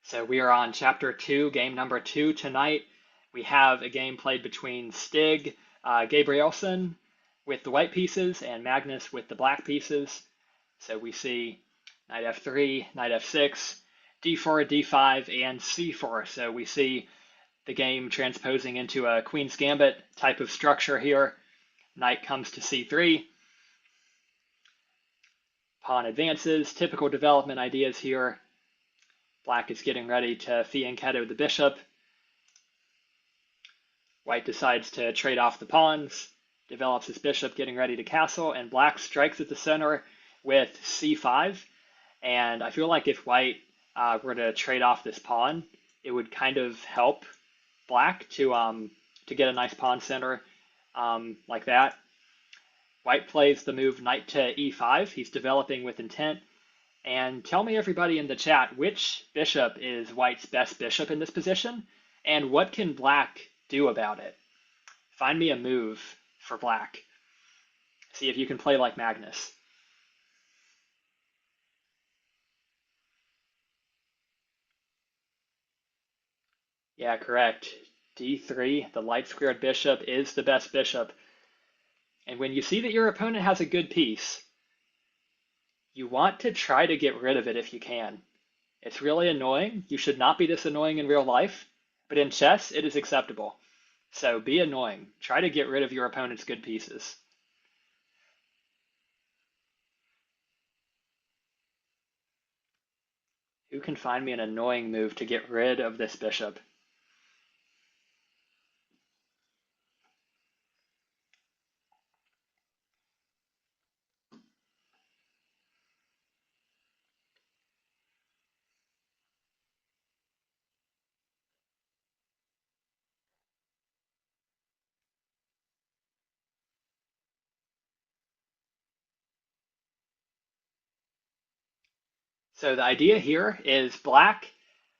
So we are on chapter 2, game number 2 tonight. We have a game played between Stig Gabrielsen with the white pieces and Magnus with the black pieces. So we see knight f3, knight f6, d4, d5, and c4. So we see the game transposing into a Queen's Gambit type of structure here. Knight comes to c3. Pawn advances. Typical development ideas here. Black is getting ready to fianchetto the bishop. White decides to trade off the pawns, develops his bishop, getting ready to castle, and black strikes at the center with c5. And I feel like if white were to trade off this pawn, it would kind of help black to get a nice pawn center like that. White plays the move knight to e5. He's developing with intent. And tell me, everybody in the chat, which bishop is white's best bishop in this position, and what can black do about it? Find me a move for black. See if you can play like Magnus. Yeah, correct. d3, the light squared bishop, is the best bishop. And when you see that your opponent has a good piece, you want to try to get rid of it if you can. It's really annoying. You should not be this annoying in real life, but in chess, it is acceptable. So be annoying. Try to get rid of your opponent's good pieces. Who can find me an annoying move to get rid of this bishop? So the idea here is black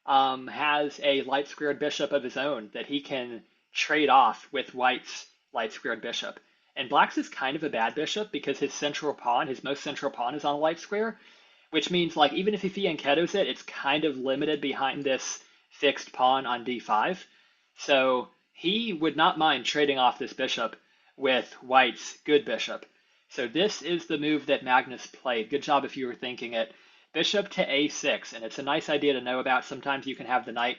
has a light squared bishop of his own that he can trade off with white's light squared bishop. And black's is kind of a bad bishop because his central pawn, his most central pawn, is on a light square, which means like even if he fianchettos it, it's kind of limited behind this fixed pawn on d5. So he would not mind trading off this bishop with white's good bishop. So this is the move that Magnus played. Good job if you were thinking it. Bishop to a6, and it's a nice idea to know about. Sometimes you can have the knight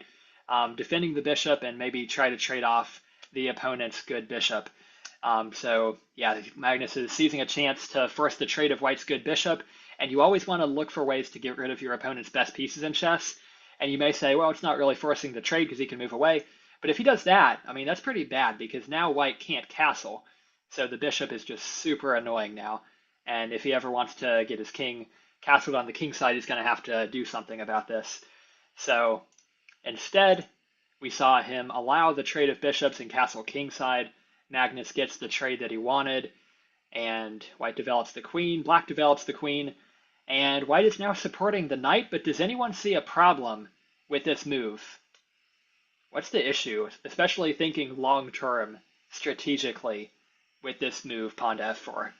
defending the bishop and maybe try to trade off the opponent's good bishop. So yeah, Magnus is seizing a chance to force the trade of white's good bishop, and you always want to look for ways to get rid of your opponent's best pieces in chess. And you may say, well, it's not really forcing the trade because he can move away. But if he does that, I mean, that's pretty bad because now white can't castle. So the bishop is just super annoying now. And if he ever wants to get his king castled on the king side, he's going to have to do something about this. So instead, we saw him allow the trade of bishops and castle king side. Magnus gets the trade that he wanted, and white develops the queen, black develops the queen, and white is now supporting the knight, but does anyone see a problem with this move? What's the issue, especially thinking long-term strategically with this move, pawn to f4?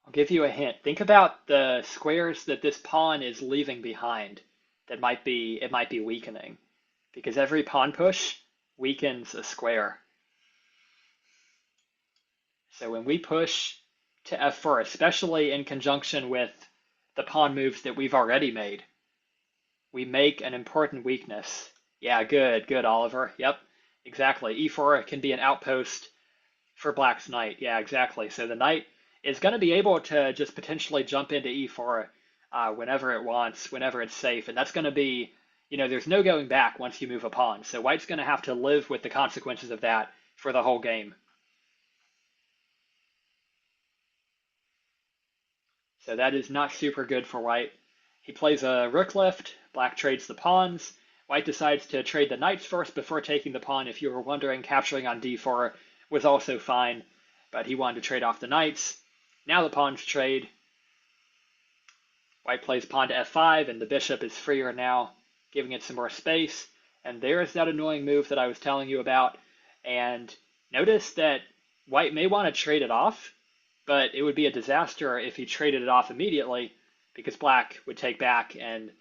I'll give you a hint. Think about the squares that this pawn is leaving behind that it might be weakening. Because every pawn push weakens a square. So when we push to f4, especially in conjunction with the pawn moves that we've already made, we make an important weakness. Yeah, good, Oliver. Yep, exactly. e4 can be an outpost for black's knight. Yeah, exactly. So the knight is going to be able to just potentially jump into e4 whenever it wants, whenever it's safe. And that's going to be, there's no going back once you move a pawn. So white's going to have to live with the consequences of that for the whole game. So that is not super good for white. He plays a rook lift. Black trades the pawns. White decides to trade the knights first before taking the pawn. If you were wondering, capturing on d4 was also fine, but he wanted to trade off the knights. Now the pawns trade. White plays pawn to f5, and the bishop is freer now, giving it some more space. And there's that annoying move that I was telling you about. And notice that White may want to trade it off, but it would be a disaster if he traded it off immediately, because Black would take back and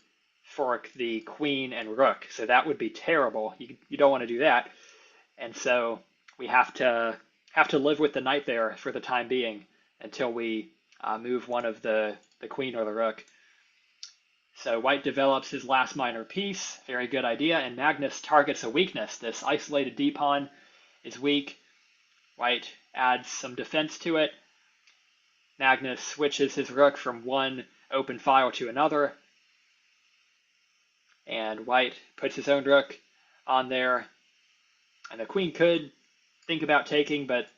fork the queen and rook. So that would be terrible. You don't want to do that. And so we have to live with the knight there for the time being until we move one of the queen or the rook. So White develops his last minor piece. Very good idea. And Magnus targets a weakness. This isolated d-pawn is weak. White adds some defense to it. Magnus switches his rook from one open file to another. And White puts his own rook on there. And the queen could think about taking, but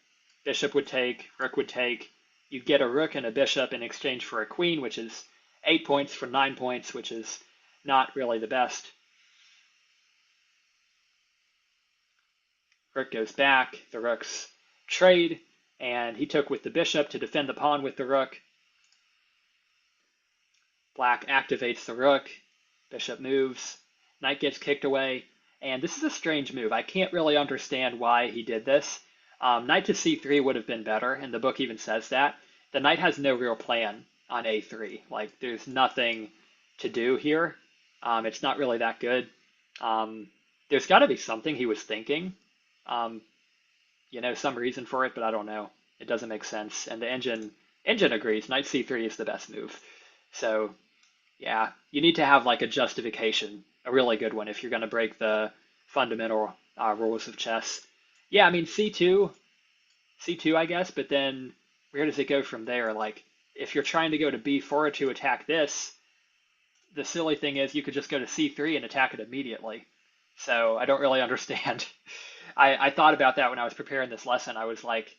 bishop would take, rook would take. You'd get a rook and a bishop in exchange for a queen, which is 8 points for 9 points, which is not really the best. Rook goes back, the rooks trade, and he took with the bishop to defend the pawn with the rook. Black activates the rook, bishop moves, knight gets kicked away, and this is a strange move. I can't really understand why he did this. Knight to c3 would have been better, and the book even says that. The knight has no real plan on a3. Like, there's nothing to do here. It's not really that good. There's got to be something he was thinking. Some reason for it, but I don't know. It doesn't make sense. And the engine agrees. Knight c3 is the best move. So, yeah, you need to have like a justification, a really good one, if you're going to break the fundamental rules of chess. Yeah, I mean, c2, I guess, but then where does it go from there? Like, if you're trying to go to b4 to attack this, the silly thing is you could just go to c3 and attack it immediately. So I don't really understand. I thought about that when I was preparing this lesson. I was like,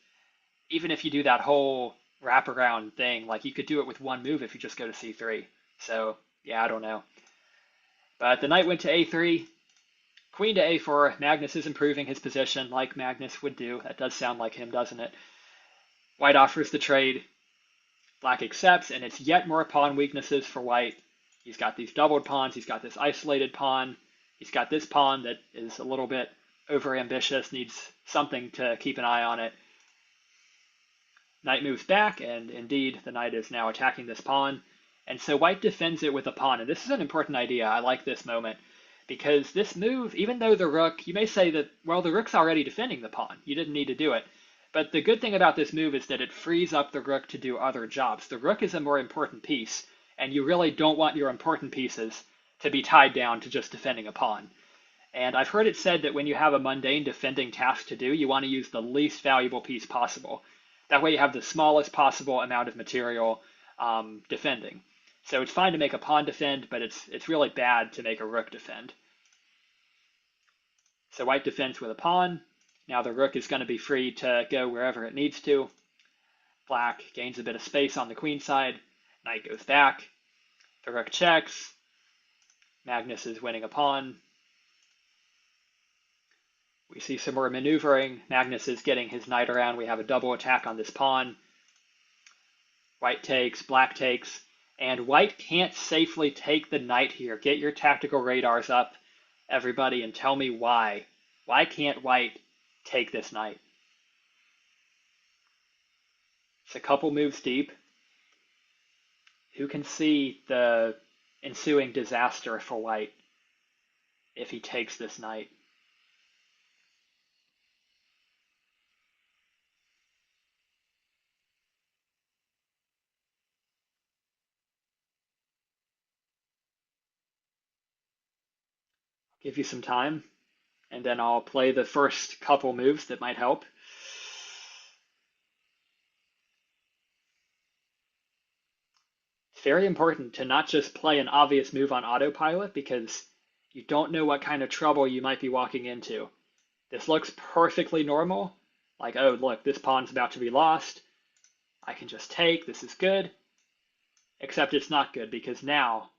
even if you do that whole wraparound thing, like you could do it with one move if you just go to c3. So yeah, I don't know. But the knight went to a3, queen to a4. Magnus is improving his position like Magnus would do. That does sound like him, doesn't it? White offers the trade. Black accepts, and it's yet more pawn weaknesses for White. He's got these doubled pawns. He's got this isolated pawn. He's got this pawn that is a little bit overambitious, needs something to keep an eye on it. Knight moves back, and indeed, the knight is now attacking this pawn. And so White defends it with a pawn. And this is an important idea. I like this moment. Because this move, even though the rook, you may say that, well, the rook's already defending the pawn. You didn't need to do it. But the good thing about this move is that it frees up the rook to do other jobs. The rook is a more important piece, and you really don't want your important pieces to be tied down to just defending a pawn. And I've heard it said that when you have a mundane defending task to do, you want to use the least valuable piece possible. That way you have the smallest possible amount of material defending. So it's fine to make a pawn defend, but it's really bad to make a rook defend. So White defends with a pawn. Now the rook is going to be free to go wherever it needs to. Black gains a bit of space on the queen side. Knight goes back. The rook checks. Magnus is winning a pawn. We see some more maneuvering. Magnus is getting his knight around. We have a double attack on this pawn. White takes, Black takes, and White can't safely take the knight here. Get your tactical radars up, everybody, and tell me why. Why can't White take this knight? It's a couple moves deep. Who can see the ensuing disaster for White if he takes this knight? Give you some time, and then I'll play the first couple moves that might help. It's very important to not just play an obvious move on autopilot, because you don't know what kind of trouble you might be walking into. This looks perfectly normal, like, oh, look, this pawn's about to be lost. I can just take, this is good. Except it's not good, because now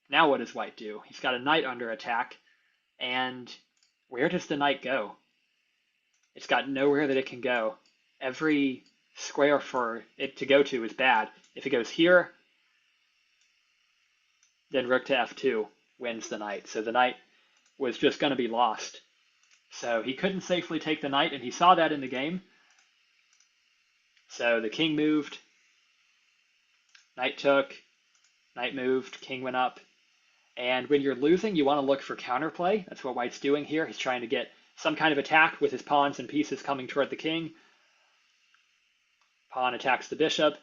what does White do? He's got a knight under attack. And where does the knight go? It's got nowhere that it can go. Every square for it to go to is bad. If it goes here, then rook to f2 wins the knight. So the knight was just going to be lost. So he couldn't safely take the knight, and he saw that in the game. So the king moved, knight took, knight moved, king went up. And when you're losing, you want to look for counterplay. That's what white's doing here. He's trying to get some kind of attack with his pawns and pieces coming toward the king. Pawn attacks the bishop.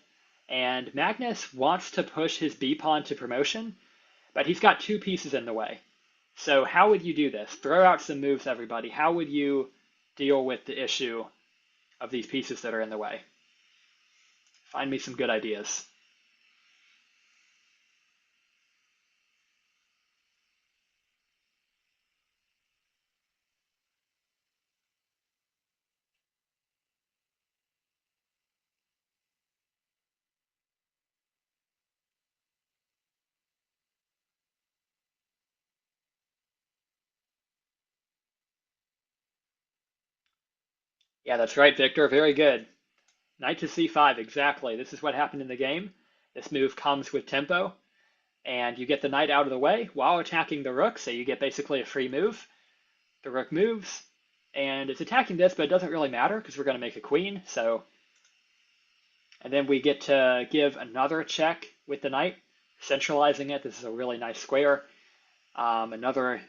And Magnus wants to push his b-pawn to promotion, but he's got two pieces in the way. So how would you do this? Throw out some moves, everybody. How would you deal with the issue of these pieces that are in the way? Find me some good ideas. Yeah, that's right, Victor. Very good. Knight to c5, exactly. This is what happened in the game. This move comes with tempo, and you get the knight out of the way while attacking the rook, so you get basically a free move. The rook moves, and it's attacking this, but it doesn't really matter because we're going to make a queen. So, and then we get to give another check with the knight, centralizing it. This is a really nice square. Another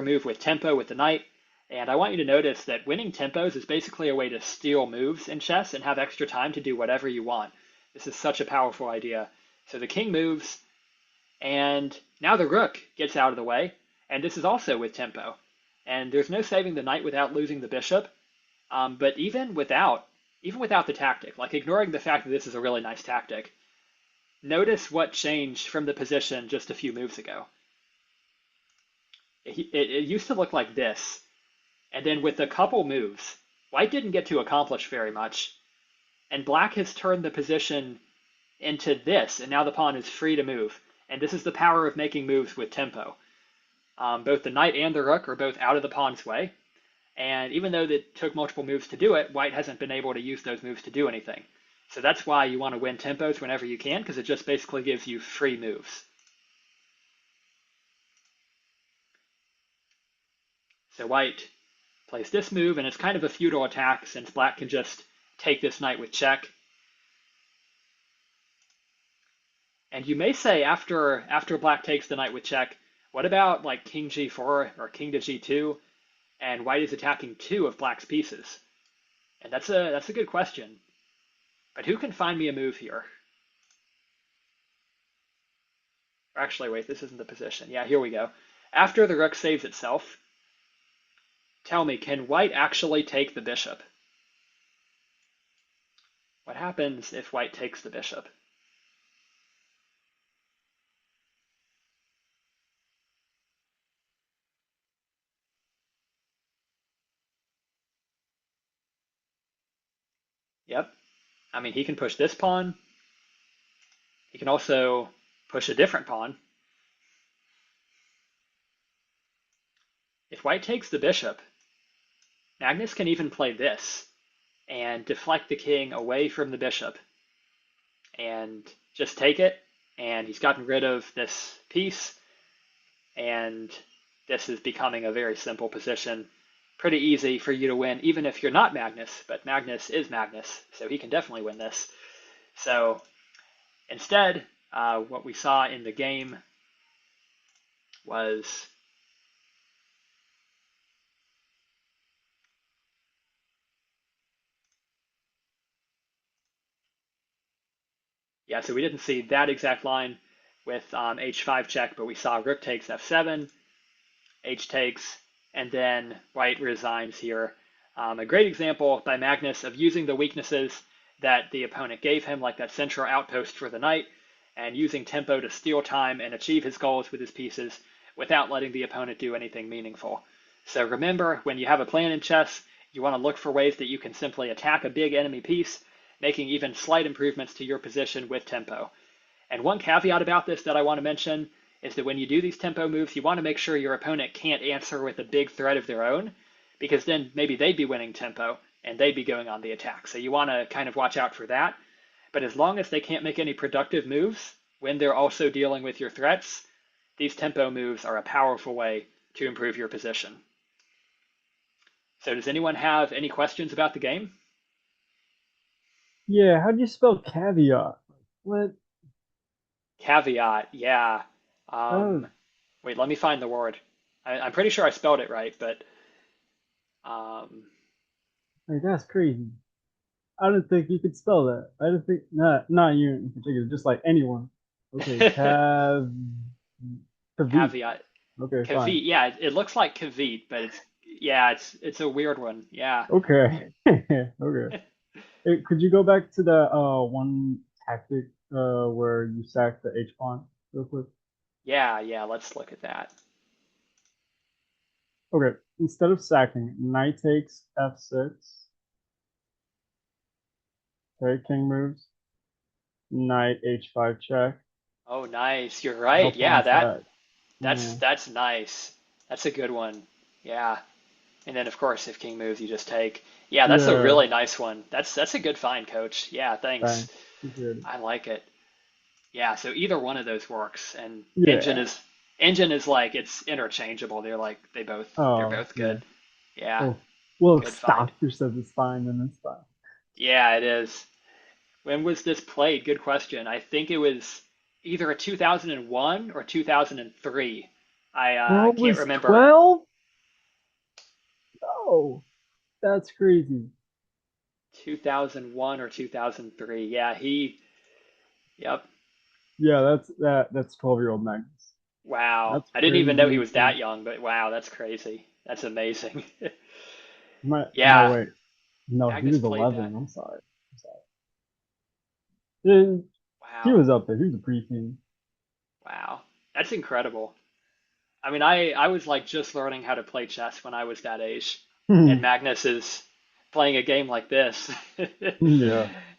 move with tempo with the knight. And I want you to notice that winning tempos is basically a way to steal moves in chess and have extra time to do whatever you want. This is such a powerful idea. So the king moves, and now the rook gets out of the way, and this is also with tempo. And there's no saving the knight without losing the bishop. But even without the tactic, like ignoring the fact that this is a really nice tactic, notice what changed from the position just a few moves ago. It used to look like this. And then with a couple moves, white didn't get to accomplish very much. And black has turned the position into this, and now the pawn is free to move. And this is the power of making moves with tempo. Both the knight and the rook are both out of the pawn's way. And even though it took multiple moves to do it, white hasn't been able to use those moves to do anything. So that's why you want to win tempos whenever you can, because it just basically gives you free moves. So white plays this move, and it's kind of a futile attack since black can just take this knight with check. And you may say after black takes the knight with check, what about like king g4 or king to g2, and white is attacking two of black's pieces? And that's a good question. But who can find me a move here? Or actually, wait, this isn't the position. Yeah, here we go. After the rook saves itself, tell me, can white actually take the bishop? What happens if white takes the bishop? Yep. I mean, he can push this pawn. He can also push a different pawn. If white takes the bishop, Magnus can even play this and deflect the king away from the bishop and just take it, and he's gotten rid of this piece, and this is becoming a very simple position. Pretty easy for you to win, even if you're not Magnus, but Magnus is Magnus, so he can definitely win this. So instead, what we saw in the game was yeah, so we didn't see that exact line with h5 check, but we saw rook takes f7, h takes, and then white resigns here. A great example by Magnus of using the weaknesses that the opponent gave him, like that central outpost for the knight, and using tempo to steal time and achieve his goals with his pieces without letting the opponent do anything meaningful. So remember, when you have a plan in chess, you want to look for ways that you can simply attack a big enemy piece, making even slight improvements to your position with tempo. And one caveat about this that I want to mention is that when you do these tempo moves, you want to make sure your opponent can't answer with a big threat of their own, because then maybe they'd be winning tempo and they'd be going on the attack. So you want to kind of watch out for that. But as long as they can't make any productive moves when they're also dealing with your threats, these tempo moves are a powerful way to improve your position. So does anyone have any questions about the game? Yeah, how do you spell caveat? What? Caveat, yeah. Oh, Um, wait, let me find the word. I'm pretty sure I spelled it right, but um, like that's crazy. I don't think you could spell that. I don't think not you in particular, just like anyone. Okay, Kavit. caveat. Okay, fine. Kavit, yeah, it looks like Kavit, but it's a weird one. Yeah. Okay. Okay. Hey, could you go back to the one tactic where you sack the H pawn real quick? Yeah, yeah, let's look at that. Okay. Instead of sacking, knight takes f6. Okay, king moves. Knight h5 check. Oh, nice. You're No right. Yeah, pawn that sack. that's Yeah. that's nice. That's a good one. Yeah. And then of course if king moves you just take. Yeah, that's a Yeah. really nice one. That's a good find, coach. Yeah, thanks. Thanks. Appreciate it. I like it. Yeah, so either one of those works and engine Yeah. is engine is like it's interchangeable. They're Oh, both yeah. good. Yeah, Well, if good find. Stockfish says it's fine, then it's fine. Yeah, it is. When was this played? Good question. I think it was either a 2001 or 2003. I Bro can't was remember. 12? Oh, that's crazy. 2001 or 2003. Yeah, yep. Yeah, that's 12-year-old Magnus. Wow. That's I didn't even know he crazy was too. that young, but wow, that's crazy. That's amazing. No, Yeah, wait. No, he Magnus was played 11. that. I'm sorry. I'm sorry. Yeah, he Wow. was up there. He was a preteen. Wow. That's incredible. I mean, I was like just learning how to play chess when I was that age, and Magnus is playing a game like this. Yeah.